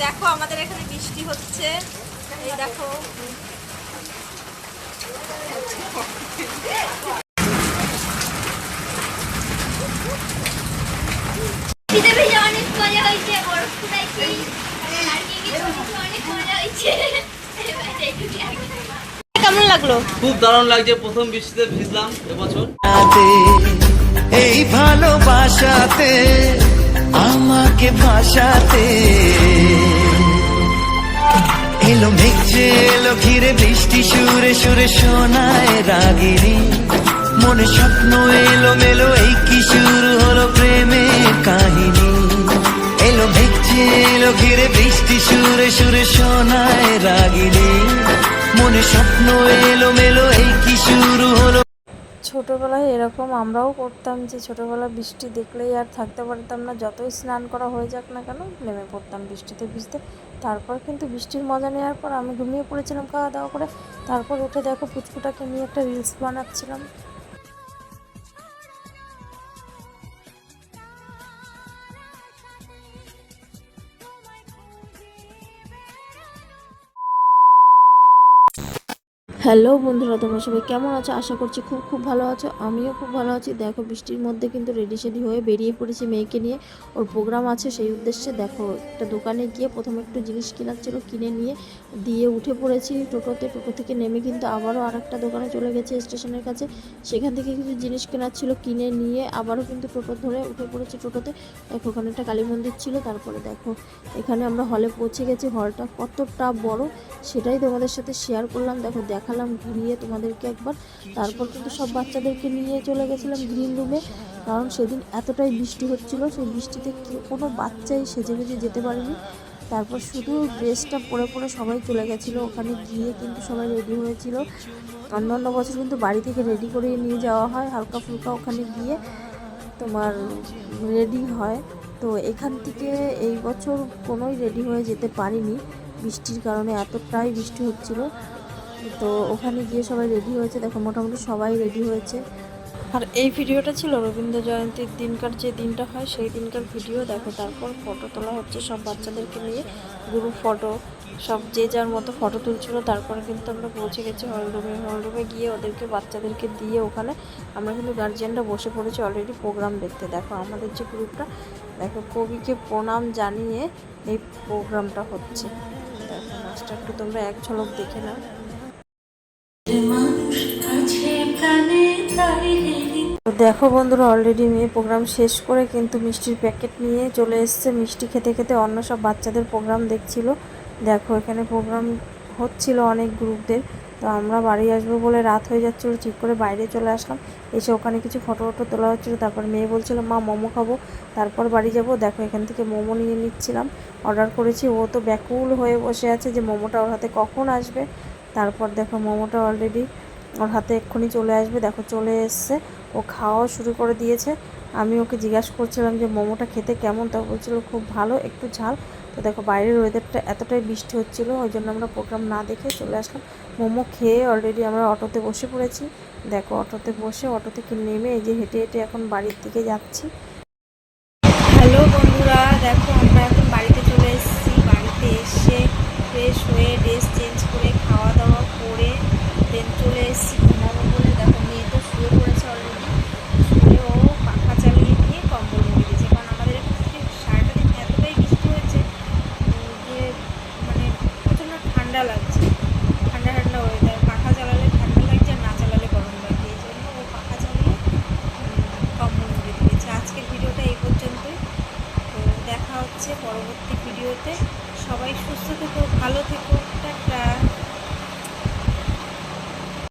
দেখো আমাদের এখানে বৃষ্টি হচ্ছে, এই দেখো। কেমন লাগলো? খুব দারুণ লাগছে, প্রথম বৃষ্টিতে ভিজলাম এবছর। এই ভালোবাসাতে আমাকে ভাসাতে এলো মেঘে এলো ঘিরে বৃষ্টি সুরে সুরে শোনায় রাগিনী মনে স্বপ্ন এলো মেলো এই কি শুরু হলো প্রেমের কাহিনী এলো মেঘে এলো ঘিরে বৃষ্টি সুরে সুরে শোনায় রাগিনী মনে স্বপ্ন এলো মেলো এই কি শুরু হলো। ছোটোবেলায় এরকম আমরাও করতাম যে ছোটোবেলা বৃষ্টি দেখলেই আর থাকতে পারতাম না, যতই স্নান করা হয়ে যাক না কেন নেমে পড়তাম বৃষ্টিতে ভিজতে। তারপর কিন্তু বৃষ্টির মজা নেওয়ার পর আমি ঘুমিয়ে পড়েছিলাম খাওয়া দাওয়া করে। তারপর উঠে দেখো পুচকুটাকে নিয়ে একটা রিলস বানাচ্ছিলাম। হ্যালো বন্ধুরা, তোমরা সবাই কেমন আছো? আশা করছি খুব খুব ভালো আছো। আমিও খুব ভালো আছি। দেখো বৃষ্টির মধ্যে কিন্তু রেডি সেডি হয়ে বেরিয়ে পড়েছি মেয়েকে নিয়ে, ওর প্রোগ্রাম আছে সেই উদ্দেশ্যে। দেখো একটা দোকানে গিয়ে প্রথমে একটু জিনিস কেনার ছিল, কিনে নিয়ে দিয়ে উঠে পড়েছি টোটোতে। টোটো থেকে নেমে কিন্তু আবারও আরেকটা দোকানে চলে গেছে স্টেশনের কাছে, সেখান থেকে কিছু জিনিস কেনার ছিল, কিনে নিয়ে আবারও কিন্তু টোটো ধরে উঠে পড়েছি টোটোতে। দেখো ওখানে একটা কালী মন্দির ছিল। তারপরে দেখো এখানে আমরা হলে পৌঁছে গেছি। হলটা কতটা বড় সেটাই তোমাদের সাথে শেয়ার করলাম। দেখো দেখালাম ঘুরিয়ে তোমাদেরকে একবার। তারপর কিন্তু সব বাচ্চাদেরকে নিয়ে চলে গেছিলাম গ্রিন রুমে, কারণ সেদিন এতটাই বৃষ্টি হচ্ছিল, সেই বৃষ্টিতে কোনো বাচ্চাই সেজে গুজে যেতে পারেনি। তারপর শুধু ড্রেসটা পরে পরে সবাই চলে গেছিলো। ওখানে গিয়ে কিন্তু সবাই রেডি হয়েছিল। অন্য বছর কিন্তু বাড়ি থেকে রেডি করে নিয়ে যাওয়া হয়, হালকা ফুলকা ওখানে গিয়ে তোমার রেডি হয়। তো এখান থেকে এই বছর কোনোই রেডি হয়ে যেতে পারিনি বৃষ্টির কারণে, এতটাই বৃষ্টি হচ্ছিল। তো ওখানে গিয়ে সবাই রেডি হয়েছে। দেখো মোটামুটি সবাই রেডি হয়েছে। আর এই ভিডিওটা ছিল রবীন্দ্র জয়ন্তীর দিনকার, যে দিনটা হয় সেই দিনকার ভিডিও। দেখো তারপর ফটো তোলা হচ্ছে সব বাচ্চাদেরকে নিয়ে, গ্রুপ ফটো, সব যে যার মতো ফটো তুলছিল। তারপরে কিন্তু আমরা পৌঁছে গেছি হলরুমে গিয়ে ওদেরকে বাচ্চাদেরকে দিয়ে ওখানে আমরা কিন্তু গার্জিয়ানরা বসে পড়েছি অলরেডি প্রোগ্রাম দেখতে। দেখো আমাদের যে গ্রুপটা, দেখো কবিকে প্রণাম জানিয়ে এই প্রোগ্রামটা হচ্ছে। দেখো নাচটা একটু তোমরা এক ঝলক দেখে নাও। তো দেখো বন্ধুরা, অলরেডি মেয়ে প্রোগ্রাম শেষ করে কিন্তু মিষ্টির প্যাকেট নিয়ে চলে এসছে। মিষ্টি খেতে খেতে অন্য সব বাচ্চাদের প্রোগ্রাম দেখছিল। দেখো এখানে প্রোগ্রাম হচ্ছিল অনেক গ্রুপদের। তো আমরা বাড়ি আসবো বলে রাত হয়ে যাচ্ছিলো, ঠিক করে বাইরে চলে আসলাম। এসে ওখানে কিছু ফটো তোলা হচ্ছিলো। তারপর মেয়ে বলছিল মা মোমো খাবো, তারপর বাড়ি যাব। দেখো এখান থেকে মোমো নিয়ে নিচ্ছিলাম, অর্ডার করেছি। ও তো ব্যাকুল হয়ে বসে আছে যে মোমোটা ওর হাতে কখন আসবে। তারপর দেখো মোমোটা অলরেডি ওর হাতে এক্ষুনি চলে আসবে। দেখো চলে এসছে, ও খাওয়াও শুরু করে দিয়েছে। আমি ওকে জিজ্ঞাসা করছিলাম যে মোমোটা খেতে কেমন, তা বলছিল খুব ভালো, একটু ঝাল। তো দেখো বাইরের ওয়েদারটা এতটাই বৃষ্টি হচ্ছিল, ওই জন্য আমরা প্রোগ্রাম না দেখে চলে আসলাম। মোমো খেয়ে অলরেডি আমরা অটোতে বসে পড়েছি। দেখো অটোতে বসে অটো থেকে নেমে এই যে হেঁটে হেঁটে এখন বাড়ির দিকে যাচ্ছি। হ্যালো বন্ধুরা, দেখো আমরা এখন বাড়িতে চলে এসেছি। বাড়িতে এসে ফ্রেশ হয়ে ড্রেস চেঞ্জ করে খাওয়া দাওয়া করে দেন চলে এসেছি ঘুমাবো বলে। দেখো মেয়ে তো শুয়ে পড়েছে অলরেডি, শুয়ে ও পাখা চালিয়ে নিয়ে কম্বল মুড়ে দিয়েছে। কারণ আমাদের এখানে সারাটা দিন এতটাই বৃষ্টি হয়েছে যে মানে প্রচণ্ড ঠান্ডা লাগছে, ঠান্ডা ঠান্ডা ওয়েদার। পাখা চালালে ঠান্ডা লাগছে আর না চালালে গরম লাগছে, এই জন্য ও পাখা চালিয়ে কম্বল মুড়ে দিয়েছে। আজকের ভিডিওটা এই পর্যন্তই। তো দেখা হচ্ছে পরবর্তী ভিডিওতে। সবাই সুস্থ থেকো, ভালো থেকো, টাটা।